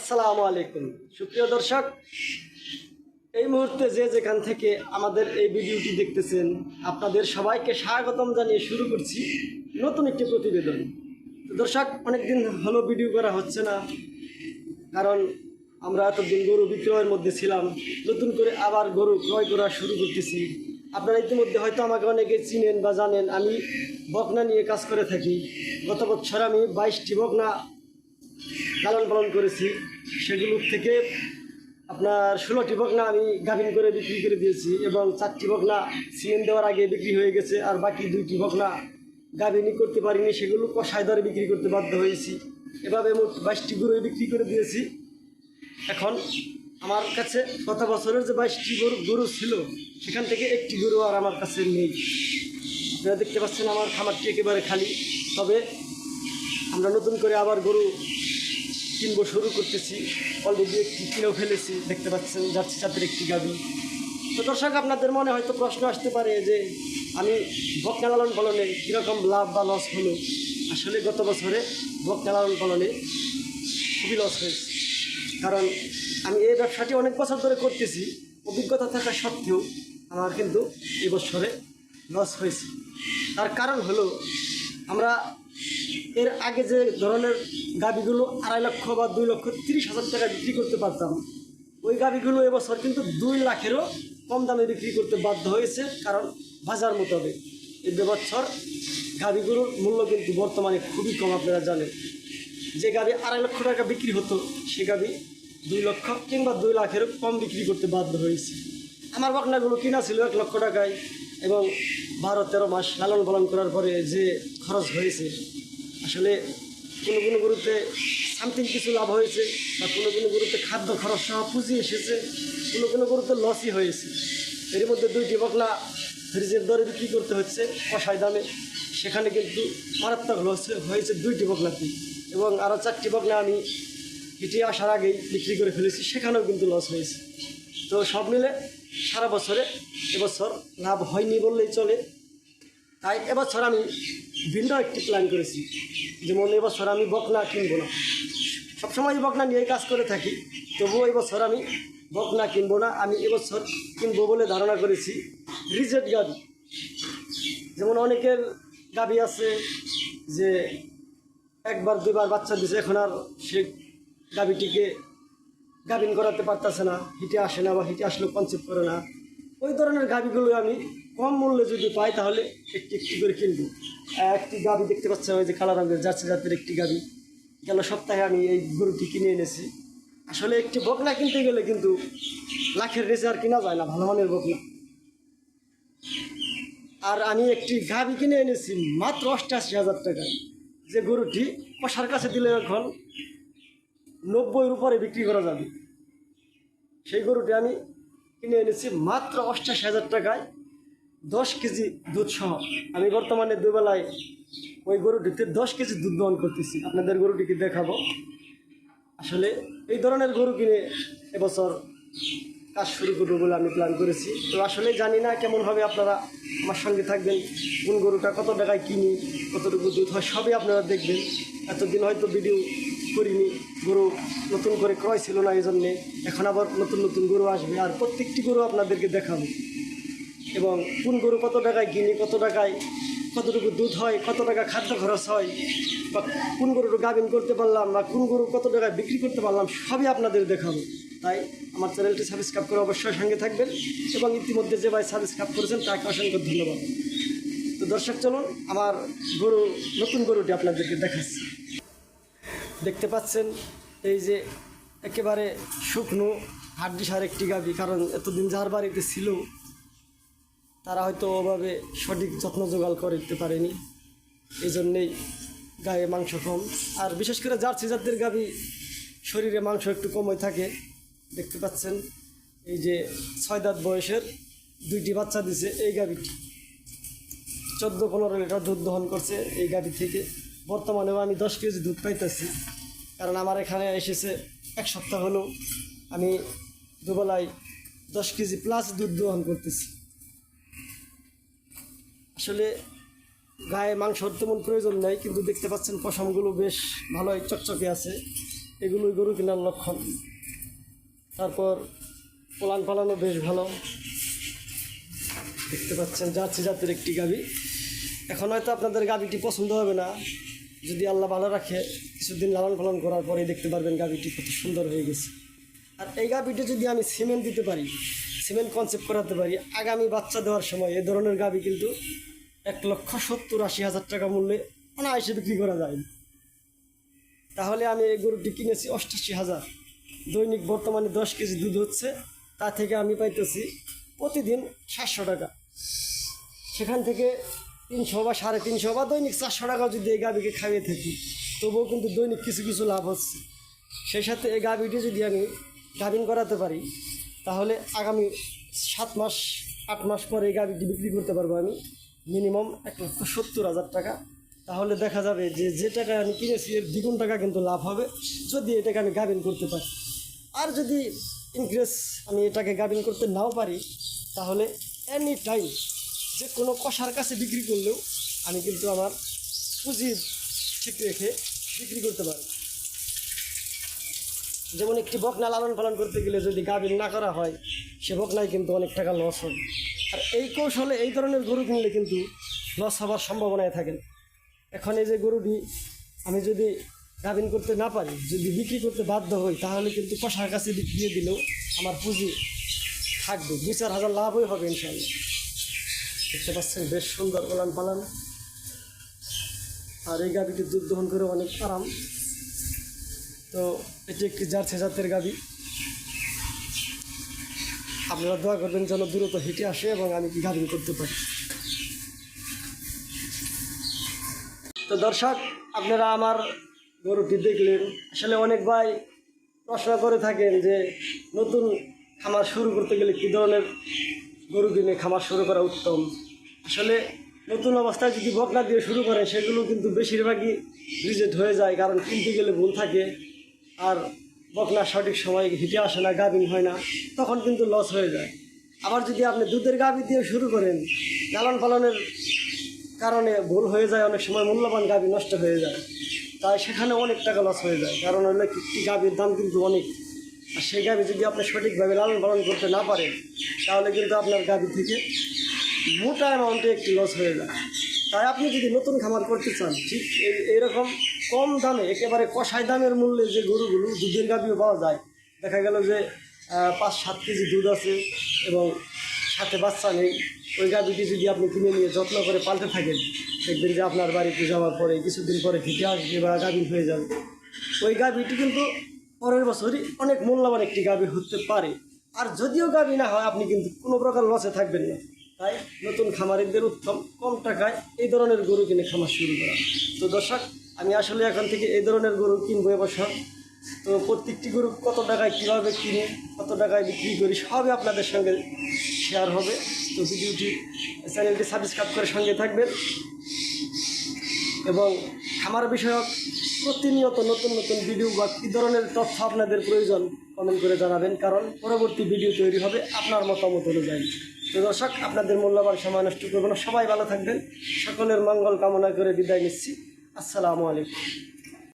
আসসালামু আলাইকুম সুপ্রিয় দর্শক, এই মুহূর্তে যে যেখান থেকে আমাদের এই ভিডিওটি দেখতেছেন আপনাদের সবাইকে স্বাগতম জানিয়ে শুরু করছি নতুন একটি প্রতিবেদন। তো দর্শক, অনেকদিন হলো ভিডিও করা হচ্ছে না, কারণ আমরা এতদিন গরু বিক্রয়ের মধ্যে ছিলাম। নতুন করে আবার গরু ক্রয় করা শুরু করতেছি। আপনারা ইতিমধ্যে হয়তো আমাকে অনেকে চিনেন বা জানেন, আমি বকনা নিয়ে কাজ করে থাকি। গত বছর আমি 22টি বকনা লালন পালন করেছি। সেগুলোর থেকে আপনার 16টি বকনা আমি গাভিন করে বিক্রি করে দিয়েছি এবং 4টি বকনা সিমেন্ট দেওয়ার আগে বিক্রি হয়ে গেছে। আর বাকি 2টি বকনা গাভিনই করতে পারিনি, সেগুলো কষায় দরে বিক্রি করতে বাধ্য হয়েছি। এভাবে মোট 22টি গরুই বিক্রি করে দিয়েছি। এখন আমার কাছে গত বছরের যে 22টি গরু ছিল, সেখান থেকে একটি গরু আর আমার কাছে নেই। আপনারা দেখতে পাচ্ছেন আমার খামারটি একেবারে খালি। তবে আমরা নতুন করে আবার গরু কিনবো শুরু করতেছি। অলরেডি একটি কিনেও ফেলেছি, দেখতে পাচ্ছেন জার্সি জাতের একটি গাভী। তো দর্শক, আপনাদের মনে হয়তো প্রশ্ন আসতে পারে যে আমি বকনা লালন পালনে কীরকম লাভ বা লস হলো। আসলে গত বছরে বকনা লালন পালনে খুবই লস হয়েছে, কারণ আমি এই ব্যবসাটি অনেক বছর ধরে করতেছি। অভিজ্ঞতা থাকা সত্ত্বেও আমার কিন্তু এই বছরে লস হয়েছে। তার কারণ হলো, আমরা এর আগে যে ধরনের গাভীগুলো 2.5 লক্ষ বা 2,30,000 টাকা বিক্রি করতে পারতাম, ওই গাভীগুলো এবছর কিন্তু 2 লাখেরও কম দামে বিক্রি করতে বাধ্য হয়েছে। কারণ বাজার মোতাবেক এই বছর গাভীগুলোর মূল্য কিন্তু বর্তমানে খুবই কম। আপনারা জানেন, যে গাভী 2.5 লক্ষ টাকা বিক্রি হতো, সে গাভী 2 লক্ষ কিংবা 2 লাখেরও কম বিক্রি করতে বাধ্য হয়েছে। আমার বকনাগুলো কিনা ছিল 1 লক্ষ টাকায় এবং 12-13 মাস লালন পালন করার পরে যে খরচ হয়েছে, আসলে কোনো গরুতে সামথিং কিছু লাভ হয়েছে বা কোনো গরুতে খাদ্য খরচ সহ পুঁজি এসেছে, কোনো গরুতে লসই হয়েছে। এর মধ্যে 2টি বকনা ফ্রিজের দরে বিক্রি করতে হচ্ছে কষায় দামে, সেখানে কিন্তু মারাত্মক লস হয়েছে 2টি বকনাতে। এবং আরও 4টি বকনা আমি হিটে আসার আগেই বিক্রি করে ফেলেছি, সেখানেও কিন্তু লস হয়েছে। তো সব মিলে সারা বছরে এবছর লাভ হয়নি বললেই চলে। তাই এবছর আমি ভিন্ন একটি প্ল্যান করেছি, যেমন এবছর আমি বকনা কিনবো না। সবসময় বকনা নিয়ে কাজ করে থাকি, তবুও এবছর আমি বকনা কিনবো না। আমি এবছর কিনবো বলে ধারণা করেছি রিজেট গাভী। যেমন অনেকের গাভী আছে যে 1-2বার বাচ্চা দিছে, এখন আর সে গাভীটিকে গাভিন করাতে পারতেছে না, হিটে আসে না বা হিটে আসলেও কনসেপ্ট করে না। ওই ধরনের গাভীগুলো আমি কম মূল্যে যদি পাই তাহলে একটি করে কিনবো। একটি গাভী দেখতে পাচ্ছেন, ওই যে কালো রঙের জার্সি জাতের একটি গাভী। গেল সপ্তাহে আমি এই গরুটি কিনে এনেছি। আসলে একটি বকনা কিনতে গেলে কিন্তু লাখের রেসে আর কিনা যায় না ভালো মানের বকনা। আর আমি একটি গাভী কিনে এনেছি মাত্র 88,000 টাকায়, যে গরুটি কষার কাছে দিলে এখন 90-এর উপরে বিক্রি করা যাবে। সেই গরুটি আমি কিনে এনেছি মাত্র 88,000 টাকায়, 10 কেজি দুধ সহ। আমি বর্তমানে দুবেলায় ওই গরুটিতে 10 কেজি দুধ দহন করতেছি। আপনাদের গরুটিকে দেখাবো। আসলে এই ধরনের গরু কিনে এবছর কাজ শুরু করবো বলে আমি প্ল্যান করেছি। তো আসলে জানি না কেমন হবে, আপনারা আমার সঙ্গে থাকবেন। কোন গরুটা কত টাকায় কিনি, কতটুকু দুধ হয়, সবই আপনারা দেখবেন। এতদিন হয়তো ভিডিও করিনি, গরু নতুন করে ক্রয় ছিল না, এই জন্যে এখন আবার নতুন গরু আসবে, আর প্রত্যেকটি গরু আপনাদেরকে দেখাবো। এবং কোন গরু কত টাকায় কিনি, কত টাকায় কতটুকু দুধ হয়, কত টাকা খাদ্য খরচ হয়, বা কোন গরুটা গাভিন করতে পারলাম বা কোন গরু কত টাকায় বিক্রি করতে পারলাম, সবই আপনাদের দেখাবো। তাই আমার চ্যানেলটি সাবস্ক্রাইব করে অবশ্যই সঙ্গে থাকবেন। এবং ইতিমধ্যে যে ভাই সাবস্ক্রাইব করেছেন তাকে অসংখ্য ধন্যবাদ। তো দর্শক, চলুন আমার নতুন গরুটি আপনাদেরকে দেখাচ্ছি। দেখতে পাচ্ছেন, এই যে একেবারে শুকনো হাড্ডিসার একটি গাভী। কারণ এতদিন যার বাড়িতে ছিল তারা হয়তো ওভাবে সঠিক যত্ন জোগাড় করতে পারেনি, এই জন্যেই গায়ে মাংস কম। আর বিশেষ করে জার্সি জাতের গাভী শরীরে মাংস একটু কমই থাকে। দেখতে পাচ্ছেন, এই যে 6 দাঁত বয়সের 2টি বাচ্চা দিছে এই গাভীটি। 14-15 লিটার দুধ দহন করছে এই গাভী থেকে। বর্তমানেও আমি 10 কেজি দুধ পাইতেছি, কারণ আমার এখানে এসেছে 1 সপ্তাহ হলো। আমি দুবেলায় 10 কেজি প্লাস দুধ দহন করতেছি। আসলে গায়ে মাংসর তেমন প্রয়োজন নেই, কিন্তু দেখতে পাচ্ছেন পশমগুলো বেশ ভালোই চকচকে আছে। এগুলোই গরু কেনার লক্ষণ। তারপর পোলান পালানো বেশ ভালো, দেখতে পাচ্ছেন জার্সি জাতের একটি গাভী। এখন হয়তো আপনাদের গাভীটি পছন্দ হবে না, যদি আল্লাহ ভালো রাখে কিছুদিন লালন পালন করার পরেই দেখতে পারবেন গাভীটি কত সুন্দর হয়ে গেছে। আর এই গাভীটি যদি আমি সিমেন্ট দিতে পারি, সিমেন্ট কনসেপ্ট করাতে পারি, আগামী বাচ্চা দেওয়ার সময় এ ধরনের গাভী কিন্তু 1,70,000-80,000 টাকা মূল্যে অনায়াসে বিক্রি করা যায়। তাহলে আমি এই গরুটি কিনেছি 88,000, দৈনিক বর্তমানে 10 কেজি দুধ হচ্ছে, তা থেকে আমি পাইতেছি প্রতিদিন 700 টাকা। সেখান থেকে 300 বা 350 বা দৈনিক 400 টাকা যদি এই গাভীকে খাইয়ে থাকি, তবুও কিন্তু দৈনিক কিছু কিছু লাভ হচ্ছে। সেই সাথে এই গাভীটি যদি আমি গাভিন করাতে পারি, তাহলে আগামী 7 মাস 8 মাস পরে এই গাভীটি বিক্রি করতে পারবো আমি মিনিমাম 1,70,000 টাকা। তাহলে দেখা যাবে যে যে টাকা আমি কিনেছি এর দ্বিগুণ টাকা কিন্তু লাভ হবে যদি এটাকে আমি গাভিন করতে পারি। আর যদি ইনকেস আমি এটাকে গাভিন করতে নাও পারি, তাহলে এনি টাইম যে কোনো কষার কাছে বিক্রি করলেও আমি কিন্তু আমার পুঁজি ঠিক রেখে বিক্রি করতে পারি। যেমন একটি বকনা লালন পালন করতে গেলে যদি গাভিন না করা হয়, সে বকনায় কিন্তু অনেক টাকা লস হবে। আর এই কৌশলে এই ধরনের গরু কিনলে কিন্তু লস হওয়ার সম্ভাবনায় থাকে না। এখন এই যে গরুটি আমি যদি গাভিন করতে না পারি, যদি বিক্রি করতে বাধ্য হই, তাহলে কিন্তু কষার কাছে দিয়ে দিলেও আমার পুঁজি থাকবে, 2-4 হাজার লাভই হবে ইনশাআল্লাহ। দেখতে পাচ্ছেন বেশ সুন্দর ওলান পালান। আর এই গাভিটি দুধ দহন করে অনেক আরাম। তো এটি একটি জার্সি জাতের গাভী। আপনারা দোয়া করবেন যেন দ্রুত হেঁটে আসে এবং আমি গাভিন করতে পারি। তো দর্শক, আপনারা আমার গরুটি দেখলেন। আসলে অনেক ভাই প্রশ্ন করে থাকেন যে নতুন খামার শুরু করতে গেলে কী ধরনের গরু কিনে খামার শুরু করা উত্তম। আসলে নতুন অবস্থায় যদি বকনা দিয়ে শুরু করে, সেগুলো কিন্তু বেশিরভাগই রিজেক্ট হয়ে যায়, কারণ কিনতে গেলে ভুল থাকে, আর বকনা সঠিক সময় হিটে আসে না, গাভিন হয় না, তখন কিন্তু লস হয়ে যায়। আবার যদি আপনি দুধের গাভী দিয়ে শুরু করেন, লালন পালনের কারণে ভুল হয়ে যায়, অনেক সময় মূল্যবান গাভী নষ্ট হয়ে যায়, তাই সেখানে অনেক টাকা লস হয়ে যায়। কারণ হলো একটি গাভীর দাম কিন্তু অনেক, আর সেই গাভী যদি আপনি সঠিকভাবে লালন পালন করতে না পারেন, তাহলে কিন্তু আপনার গাভী থেকে মোটা অ্যামাউন্টে একটি লস হয়ে যায়। তাই আপনি যদি নতুন খামার করতে চান, ঠিক এইরকম কম দামে একেবারে কষাই দামের মূল্যে যে গরুগুলো দুধের গাভীও পাওয়া যায়, দেখা গেল যে 5-7 কেজি দুধ আছে এবং সাথে বাচ্চা নেই, ওই গাভীটি যদি আপনি কিনে নিয়ে যত্ন করে পালতে থাকেন, দেখবেন যে আপনার বাড়িতে যাওয়ার পরে কিছুদিন পরে ঘিটে আসবে বা গাভীন হয়ে যাবে। ওই গাভীটি কিন্তু পরের বছরই অনেক মূল্যবান একটি গাভী হতে পারে। আর যদিও গাভী না হয়, আপনি কিন্তু কোনো প্রকার লসে থাকবেন না। তাই নতুন খামারিদের উত্তম কম টাকায় এই ধরনের গরু কিনে খামার শুরু করা। তো দর্শক, আমি আসলে এখন থেকে এই ধরনের গরু কিনবো এবছর। তো প্রত্যেকটি গরু কত টাকায় কীভাবে কিনে কত টাকায় বিক্রি করি সবই আপনাদের সঙ্গে শেয়ার হবে। তো ভিডিওটি চ্যানেলটি সাবস্ক্রাইব করে সঙ্গে থাকবেন এবং খামার বিষয়ক প্রতিনিয়ত নতুন নতুন ভিডিও বা কী ধরনের তথ্য আপনাদের প্রয়োজন কমেন্ট করে জানাবেন, কারণ পরবর্তী ভিডিও তৈরি হবে আপনার মতামত অনুযায়ী। তো দর্শক, আপনাদের মূল্যবান সময় নষ্ট করবেন না, সবাই ভালো থাকবেন। সকলের মঙ্গল কামনা করে বিদায় নিচ্ছি। আসসালামু আলাইকুম।